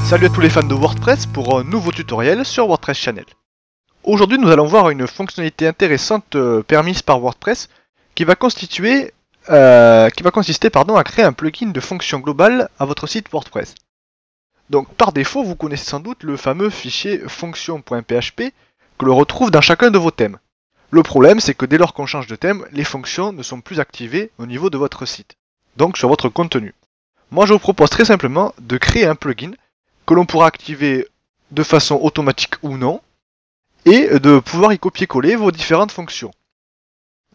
Salut à tous les fans de WordPress pour un nouveau tutoriel sur WordPress Channel. Aujourd'hui nous allons voir une fonctionnalité intéressante permise par WordPress qui va consister à créer un plugin de fonction globale à votre site WordPress. Donc par défaut vous connaissez sans doute le fameux fichier fonction.php que l'on retrouve dans chacun de vos thèmes. Le problème c'est que dès lors qu'on change de thème, les fonctions ne sont plus activées au niveau de votre site, donc sur votre contenu. Moi je vous propose très simplement de créer un plugin que l'on pourra activer de façon automatique ou non, et de pouvoir y copier-coller vos différentes fonctions.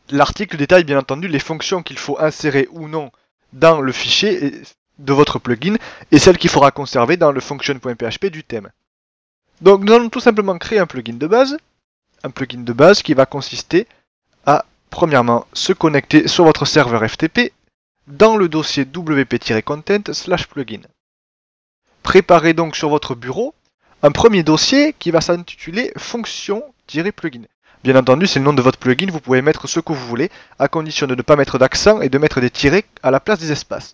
L'article détaille bien entendu les fonctions qu'il faut insérer ou non dans le fichier de votre plugin, et celles qu'il faudra conserver dans le function.php du thème. Donc nous allons tout simplement créer un plugin de base qui va consister à, premièrement, se connecter sur votre serveur FTP dans le dossier wp-content/plugin. Préparez donc sur votre bureau un premier dossier qui va s'intituler fonction-plugin. Bien entendu, c'est le nom de votre plugin, vous pouvez mettre ce que vous voulez, à condition de ne pas mettre d'accent et de mettre des tirets à la place des espaces.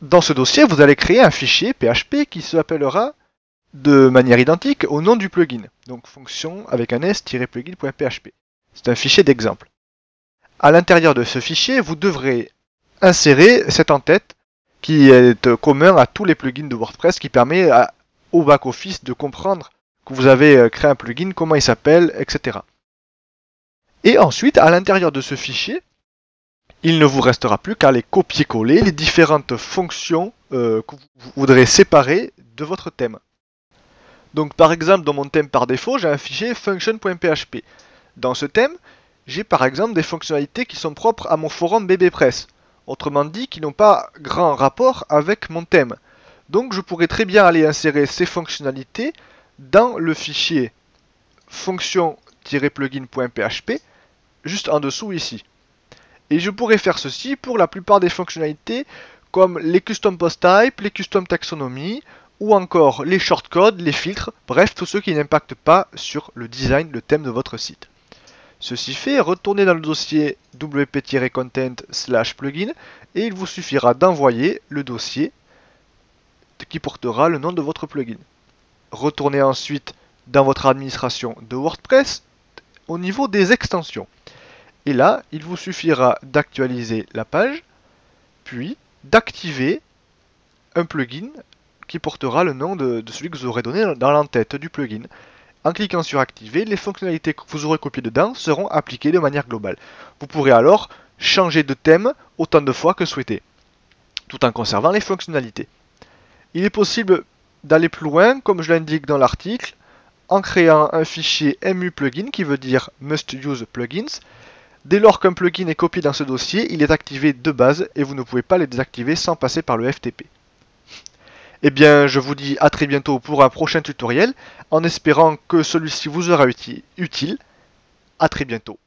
Dans ce dossier, vous allez créer un fichier PHP qui s'appellera de manière identique au nom du plugin. Donc fonction avec un s-plugin.php. C'est un fichier d'exemple. À l'intérieur de ce fichier, vous devrez insérer cette en-tête qui est commun à tous les plugins de WordPress, qui permet au back-office de comprendre que vous avez créé un plugin, comment il s'appelle, etc. Et ensuite, à l'intérieur de ce fichier, il ne vous restera plus qu'à les copier-coller les différentes fonctions que vous voudrez séparer de votre thème. Donc par exemple, dans mon thème par défaut, j'ai un fichier function.php. Dans ce thème, j'ai par exemple des fonctionnalités qui sont propres à mon forum BBPress. Autrement dit, qui n'ont pas grand rapport avec mon thème. Donc je pourrais très bien aller insérer ces fonctionnalités dans le fichier fonction-plugin.php, juste en dessous ici. Et je pourrais faire ceci pour la plupart des fonctionnalités, comme les custom post type, les custom taxonomy, ou encore les shortcodes, les filtres, bref, tous ceux qui n'impactent pas sur le design, le thème de votre site. Ceci fait, retournez dans le dossier wp-content/plugin et il vous suffira d'envoyer le dossier qui portera le nom de votre plugin. Retournez ensuite dans votre administration de WordPress au niveau des extensions. Et là, il vous suffira d'actualiser la page, puis d'activer un plugin qui portera le nom de celui que vous aurez donné dans l'entête du plugin. En cliquant sur activer, les fonctionnalités que vous aurez copiées dedans seront appliquées de manière globale. Vous pourrez alors changer de thème autant de fois que souhaité, tout en conservant les fonctionnalités. Il est possible d'aller plus loin, comme je l'indique dans l'article, en créant un fichier mu-plugin qui veut dire must use plugins. Dès lors qu'un plugin est copié dans ce dossier, il est activé de base et vous ne pouvez pas le désactiver sans passer par le FTP. Eh bien, je vous dis à très bientôt pour un prochain tutoriel, en espérant que celui-ci vous sera utile. À très bientôt.